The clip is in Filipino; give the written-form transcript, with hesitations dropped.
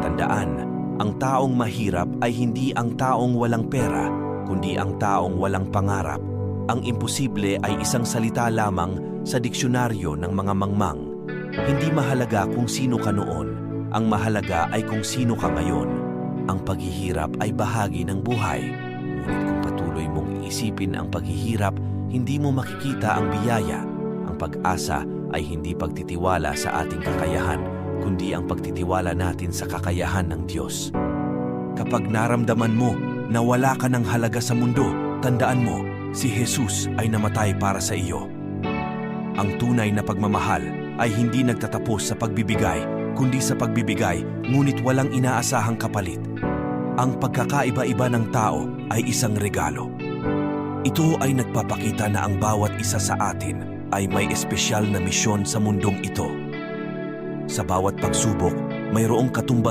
Tandaan, ang taong mahirap ay hindi ang taong walang pera, kundi ang taong walang pangarap. Ang imposible ay isang salita lamang sa diksyonaryo ng mga mangmang. Hindi mahalaga kung sino ka noon, ang mahalaga ay kung sino ka ngayon. Ang paghihirap ay bahagi ng buhay. Ngunit kung patuloy mong iisipin ang paghihirap, hindi mo makikita ang biyaya. Ang pag-asa ay hindi pagtitiwala sa ating kakayahan, kundi ang pagtitiwala natin sa kakayahan ng Diyos. Kapag naramdaman mo na wala ka ng halaga sa mundo, tandaan mo, si Jesus ay namatay para sa iyo. Ang tunay na pagmamahal ay hindi nagtatapos sa pagbibigay, kundi sa pagbibigay, ngunit walang inaasahang kapalit. Ang pagkakaiba-iba ng tao ay isang regalo. Ito ay nagpapakita na ang bawat isa sa atin ay may espesyal na misyon sa mundong ito. Sa bawat pagsubok, mayroong katumbas